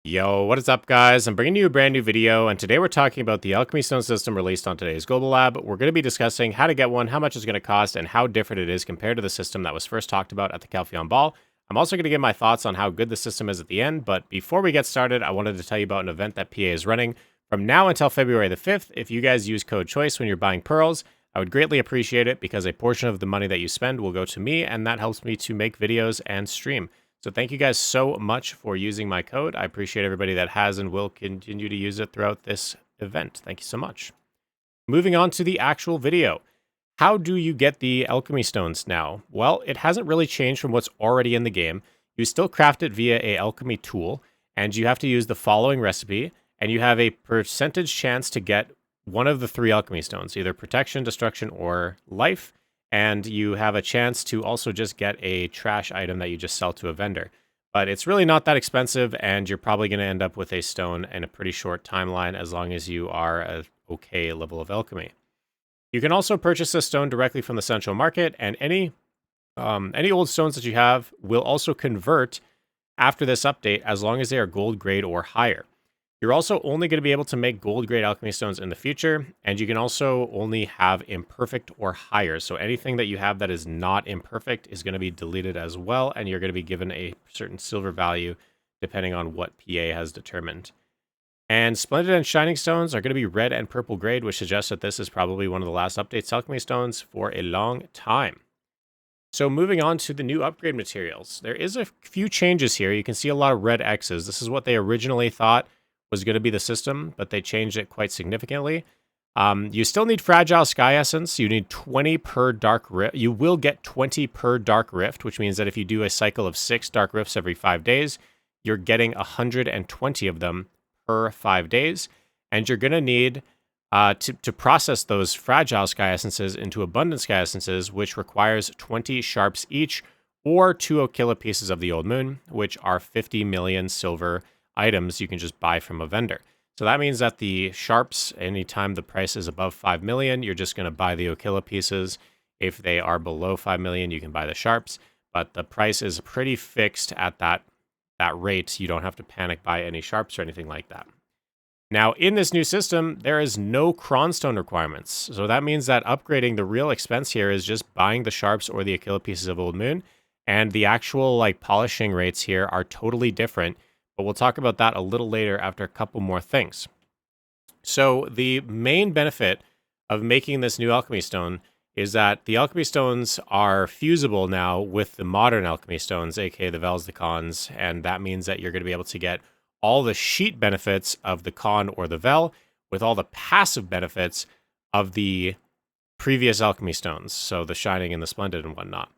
Yo, what is up, guys? I'm bringing you a brand new video, and today we're talking about the Alchemy Stone system released on today's Global Lab. We're going to be discussing how to get one, how much it's going to cost, and how different it is compared to the system that was first talked about at the Calpheon Ball. I'm also going to give my thoughts on how good the system is at the end, but before we get started, I wanted to tell you about an event that PA is running from now until February the 5th. If you guys use code CHOICE when you're buying pearls, I would greatly appreciate it because a portion of the money that you spend will go to me, and that helps me to make videos and stream. So thank you guys so much for using my code. I appreciate everybody that has and will continue to use it throughout this event. Thank you so much. Moving on to the actual video. How do you get the alchemy stones now? Well, it hasn't really changed from what's already in the game. You still craft it via a alchemy tool, and you have to use the following recipe, and you have a percentage chance to get one of the three alchemy stones, either protection, destruction, or life. And you have a chance to also just get a trash item that you just sell to a vendor. But it's really not that expensive, and you're probably going to end up with a stone in a pretty short timeline as long as you are a okay level of alchemy. You can also purchase a stone directly from the central market, and any old stones that you have will also convert after this update as long as they are gold grade or higher. You're also only going to be able to make gold grade alchemy stones in the future, and you can also only have imperfect or higher. So anything that you have that is not imperfect is going to be deleted as well, and you're going to be given a certain silver value depending on what PA has determined. And splendid and shining stones are going to be red and purple grade, which suggests that this is probably one of the last updates alchemy stones for a long time. So moving on to the new upgrade materials. There is a few changes here. You can see a lot of red X's. This is what they originally thought was going to be the system, but they changed it quite significantly. You still need fragile sky essence. You need 20 per dark rift. You will get 20 per dark rift, which means that if you do a cycle of 6 dark rifts every 5 days, you're getting 120 of them per 5 days. And you're going to need to process those fragile sky essences into abundant sky essences, which requires 20 sharps each, or 2 Okilla pieces of the Old Moon, which are 50 million silver items you can just buy from a vendor. So that means that the sharps, anytime the price is above 5 million, you're just going to buy the Okilla pieces. If they are below 5 million, you can buy the sharps, but the price is pretty fixed at that rate. You don't have to panic buy any sharps or anything like that. Now, in this new system, there is no cronstone requirements. So that means that upgrading, the real expense here is just buying the sharps or the Okilla pieces of Old Moon, and the actual polishing rates here are totally different. But we'll talk about that a little later after a couple more things. So the main benefit of making this new alchemy stone is that the alchemy stones are fusible now with the modern alchemy stones, aka the Vells, the Cons, and that means that you're going to be able to get all the sheet benefits of the Con or the Vell with all the passive benefits of the previous alchemy stones, so the Shining and the Splendid and whatnot.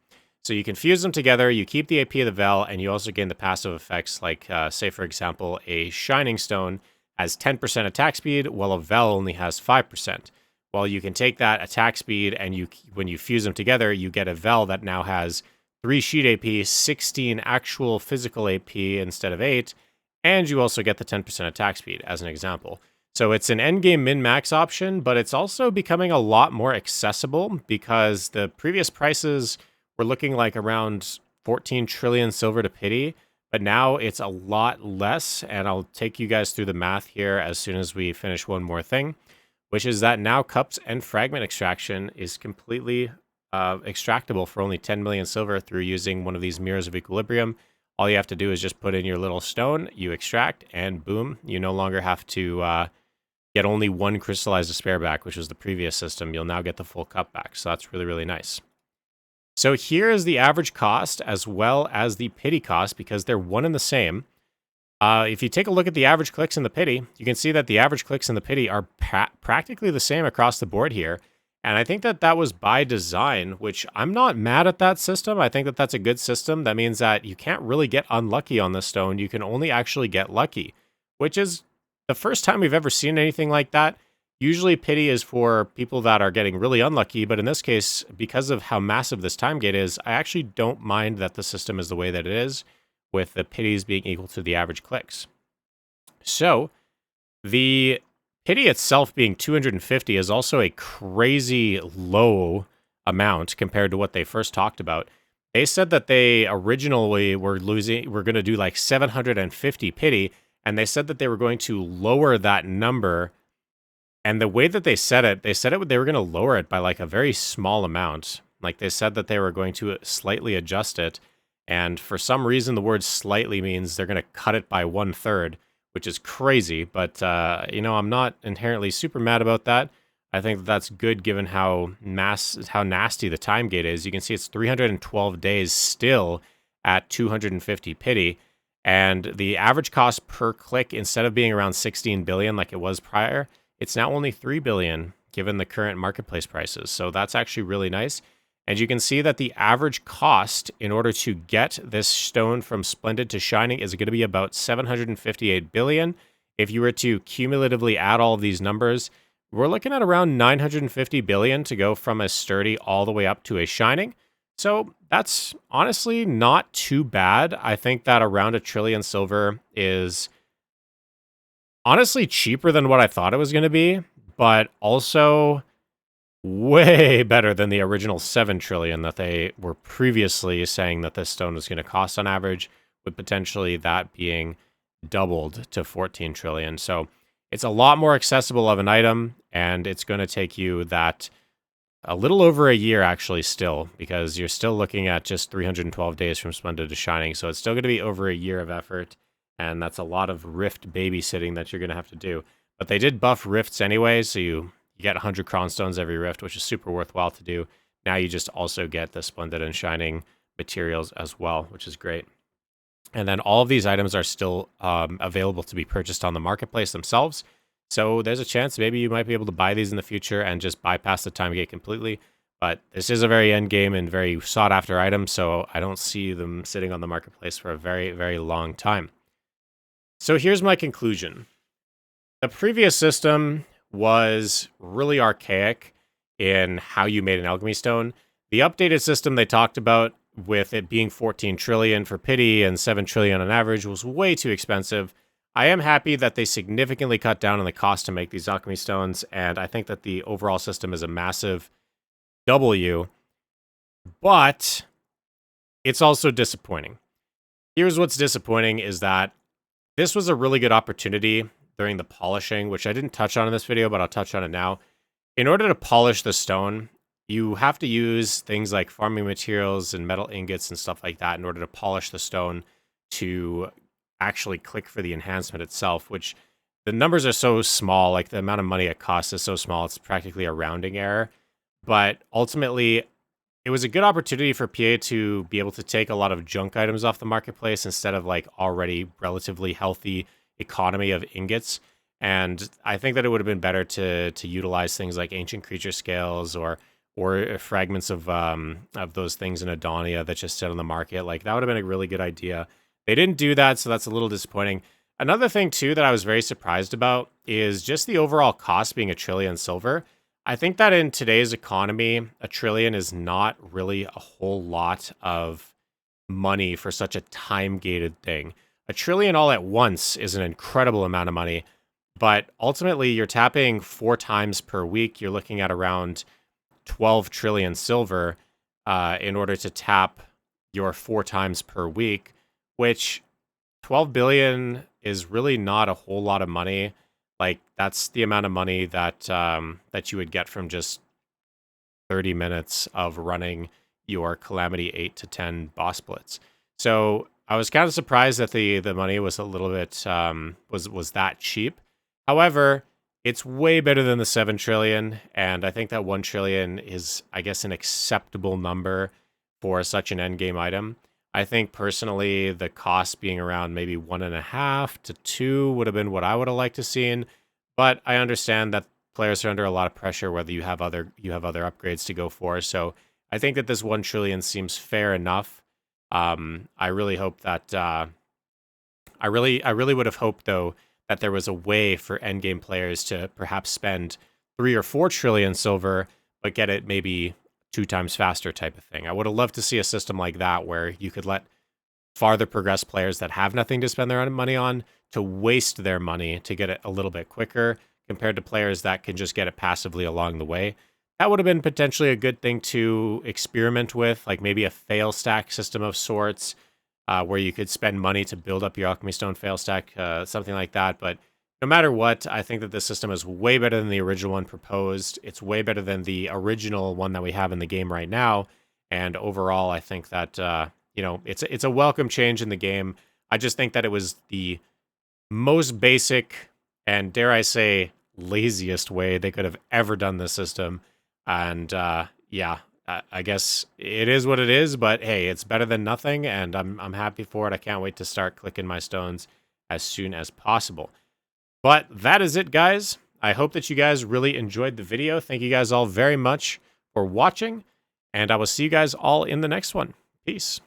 So you can fuse them together, you keep the AP of the Vell, and you also gain the passive effects like, say, for example, a Shining Stone has 10% attack speed, while a Vell only has 5%. Well, you can take that attack speed, and when you fuse them together, you get a Vell that now has 3 sheet AP, 16 actual physical AP instead of 8, and you also get the 10% attack speed, as an example. So it's an endgame min-max option, but it's also becoming a lot more accessible because the previous prices we're looking like around 14 trillion silver to pity, but now it's a lot less, and I'll take you guys through the math here as soon as we finish one more thing, which is that now cups and fragment extraction is completely extractable for only 10 million silver through using one of these mirrors of equilibrium. All you have to do is just put in your little stone, you extract, and boom, you no longer have to get only one crystallized despair back, which was the previous system. You'll now get the full cup back, so that's really, really nice. So here is the average cost as well as the pity cost because they're one and the same. If you take a look at the average clicks in the pity, you can see that the average clicks in the pity are practically the same across the board here. And I think that that was by design, which I'm not mad at that system. I think that that's a good system. That means that you can't really get unlucky on this stone. You can only actually get lucky, which is the first time we've ever seen anything like that. Usually pity is for people that are getting really unlucky, but in this case, because of how massive this time gate is, I actually don't mind that the system is the way that it is, with the pities being equal to the average clicks. So, the pity itself being 250 is also a crazy low amount compared to what they first talked about. They said that they originally were going to do like 750 pity, and they said that they were going to lower that number. And the way that they said it, they were going to lower it by like a very small amount. Like they said that they were going to slightly adjust it. And for some reason, the word slightly means they're going to cut it by 1/3, which is crazy. But, I'm not inherently super mad about that. I think that's good given how nasty the time gate is. You can see it's 312 days still at 250 pity. And the average cost per click, instead of being around 16 billion like it was prior, it's now only 3 billion given the current marketplace prices. So that's actually really nice. And you can see that the average cost in order to get this stone from Splendid to Shining is going to be about 758 billion. If you were to cumulatively add all of these numbers, we're looking at around 950 billion to go from a Sturdy all the way up to a Shining. So that's honestly not too bad. I think that around 1 trillion silver is honestly cheaper than what I thought it was going to be, but also way better than the original 7 trillion that they were previously saying that this stone was going to cost on average, with potentially that being doubled to 14 trillion. So it's a lot more accessible of an item, and it's going to take you that a little over a year actually still, because you're still looking at just 312 days from Splendid to Shining. So it's still going to be over a year of effort, and that's a lot of Rift babysitting that you're going to have to do. But they did buff Rifts anyway, so you get 100 Cronstones every Rift, which is super worthwhile to do. Now you just also get the Splendid and Shining materials as well, which is great. And then all of these items are still available to be purchased on the marketplace themselves. So there's a chance maybe you might be able to buy these in the future and just bypass the time gate completely. But this is a very end game and very sought after item, so I don't see them sitting on the marketplace for a very, very long time. So here's my conclusion. The previous system was really archaic in how you made an alchemy stone. The updated system they talked about, with it being 14 trillion for pity and 7 trillion on average, was way too expensive. I am happy that they significantly cut down on the cost to make these alchemy stones, and I think that the overall system is a massive W, but it's also disappointing. Here's what's disappointing is that this was a really good opportunity during the polishing, which I didn't touch on in this video, but I'll touch on it now. In order to polish the stone, you have to use things like farming materials and metal ingots and stuff like that in order to polish the stone to actually click for the enhancement itself, which the numbers are so small, like the amount of money it costs is so small, it's practically a rounding error. But ultimately, it was a good opportunity for PA to be able to take a lot of junk items off the marketplace instead of like already relatively healthy economy of ingots. And I think that it would have been better to utilize things like ancient creature scales or fragments of those things in Adonia that just sit on the market. Like that would have been a really good idea. They didn't do that, so that's a little disappointing. Another thing too that I was very surprised about is just the overall cost being 1 trillion silver. I think that in today's economy, 1 trillion is not really a whole lot of money for such a time-gated thing. 1 trillion all at once is an incredible amount of money, but ultimately you're tapping 4 times per week. You're looking at around 12 trillion silver in order to tap your 4 times per week, which 12 billion is really not a whole lot of money. Like that's the amount of money that that you would get from just 30 minutes of running your Calamity 8 to 10 boss blitz. So I was kind of surprised that the money was a little bit was that cheap. However, it's way better than the 7 trillion, and I think that 1 trillion is, I guess, an acceptable number for such an endgame item. I think personally, the cost being around maybe 1.5 to 2 would have been what I would have liked to seen. But I understand that players are under a lot of pressure, whether you have other upgrades to go for. So I think that this 1 trillion seems fair enough. I really hope that I really would have hoped though that there was a way for endgame players to perhaps spend 3 or 4 trillion silver, but get it maybe 2 times faster type of thing. I would have loved to see a system like that where you could let farther progressed players that have nothing to spend their own money on to waste their money to get it a little bit quicker compared to players that can just get it passively along the way. That would have been potentially a good thing to experiment with, like maybe a fail stack system of sorts. where you could spend money to build up your alchemy stone fail stack, something like that. But no matter what, I think that this system is way better than the original one proposed. It's way better than the original one that we have in the game right now. And overall, I think that it's a welcome change in the game. I just think that it was the most basic and, dare I say, laziest way they could have ever done this system. And yeah, I guess it is what it is. But hey, it's better than nothing, and I'm happy for it. I can't wait to start clicking my stones as soon as possible. But that is it, guys. I hope that you guys really enjoyed the video. Thank you guys all very much for watching, and I will see you guys all in the next one. Peace.